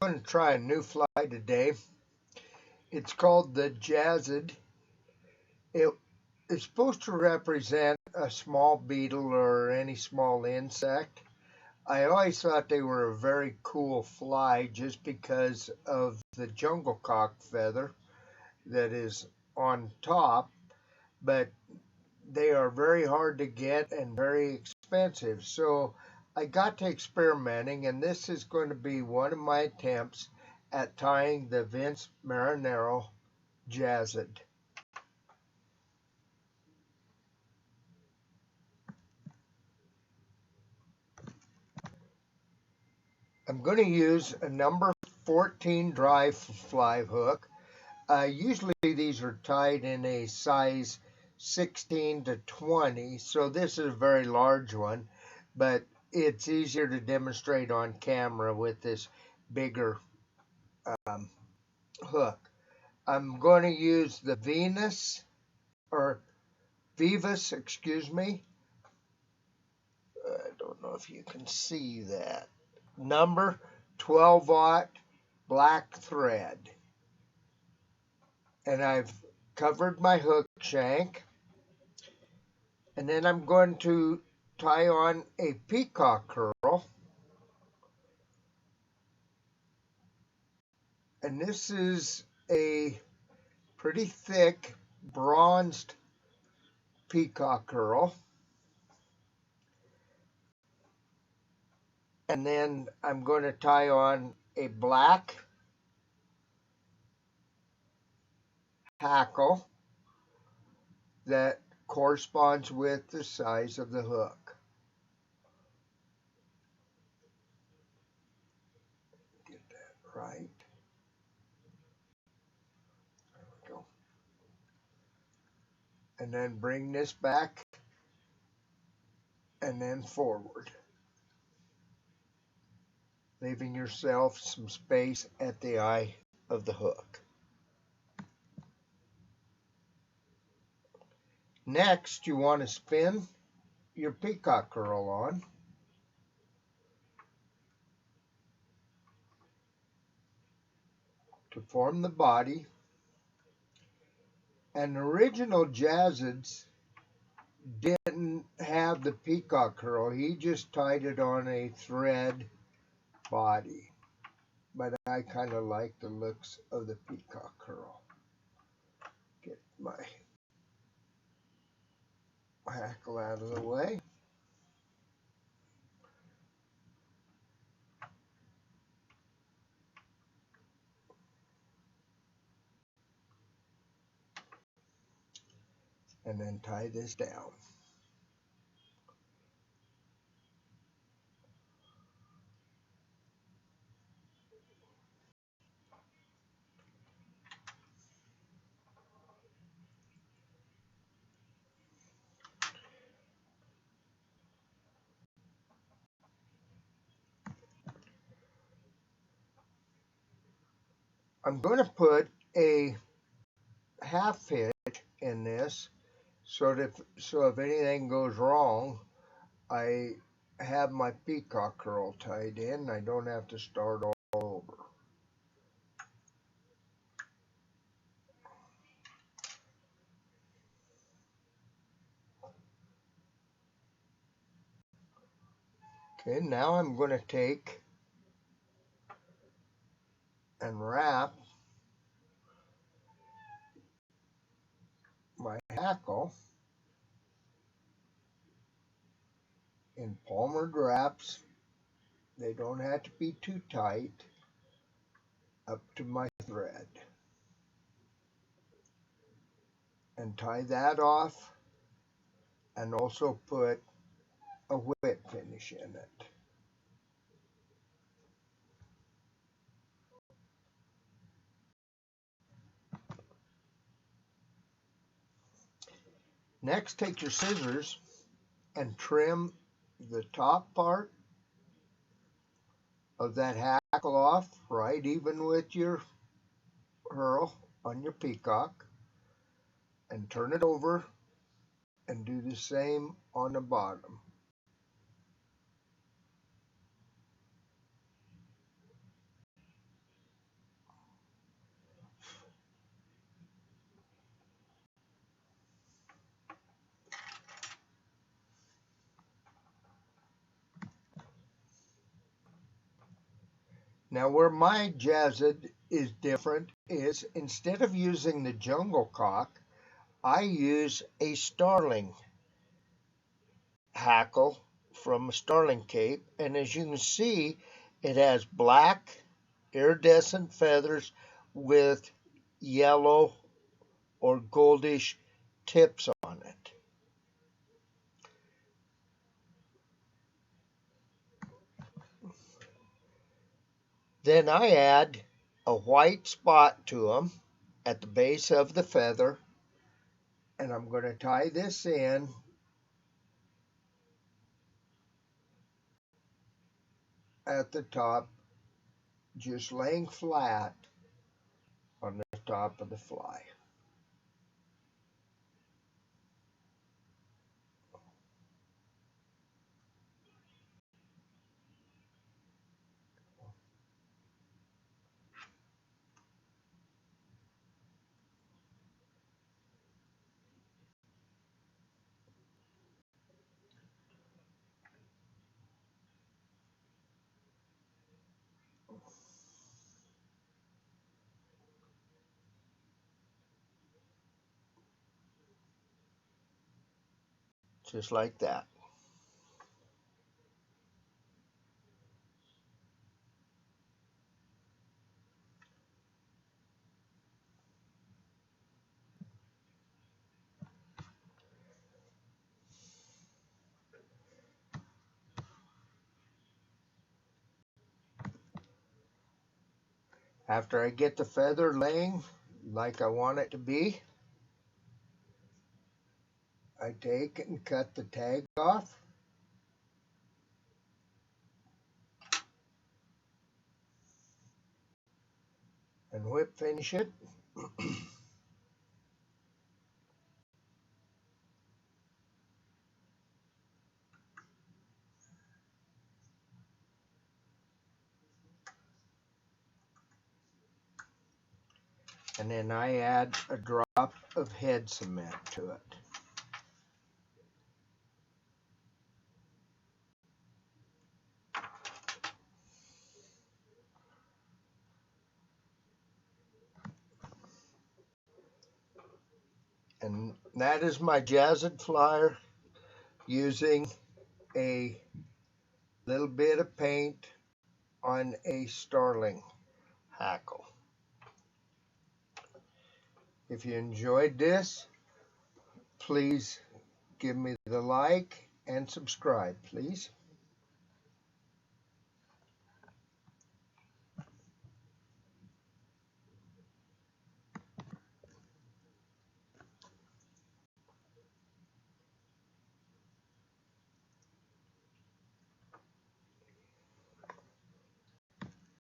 going to try a new fly today. It's called the Jassid. It is supposed to represent a small beetle or any small insect. I always thought they were a very cool fly just because of the jungle cock feather that is on top, but they are very hard to get and very expensive. So I got to experimenting, and this is going to be one of my attempts at tying the Vince Marinero Jassid. I'm going to use a number 14 dry fly hook. Usually these are tied in a size 16 to 20, so this is a very large one, but it's easier to demonstrate on camera with this bigger um, hook. I'm going to use the Vivus, excuse me. I don't know if you can see that. Number 12-aught black thread. And I've covered my hook shank. And then I'm going to tie on a peacock curl. And this is a pretty thick bronzed peacock curl. And then I'm going to tie on a black hackle that corresponds with the size of the hook. Get that right. There we go. And then bring this back and then forward, leaving yourself some space at the eye of the hook. Next, you want to spin your peacock curl on. To form the body. And original Jassids didn't have the peacock curl. He just tied it on a thread body. But I kind of like the looks of the peacock curl. Get my hackle out of the way. And then tie this down. I'm going to put a half hitch in this so if anything goes wrong, I have my peacock curl tied in. I don't have to start all over. Okay, now I'm going to take and wrap my hackle in palmered wraps. They don't have to be too tight, up to my thread. And tie that off and also put a whip finish in it. Next, take your scissors and trim the top part of that hackle off, right even with your herl on your peacock, and turn it over and do the same on the bottom. Now where my Jassid is different is instead of using the jungle cock, I use a starling hackle from a starling cape, and as you can see, it has black iridescent feathers with yellow or goldish tips on it. Then I add a white spot to them at the base of the feather, and I'm going to tie this in at the top, just laying flat on the top of the fly. Just like that. After I get the feather laying like I want it to be, I take and cut the tag off and whip finish it. And then I add a drop of head cement to it. And that is my Jassid flyer using a little bit of paint on a starling hackle. If you enjoyed this, please give me the like and subscribe, please.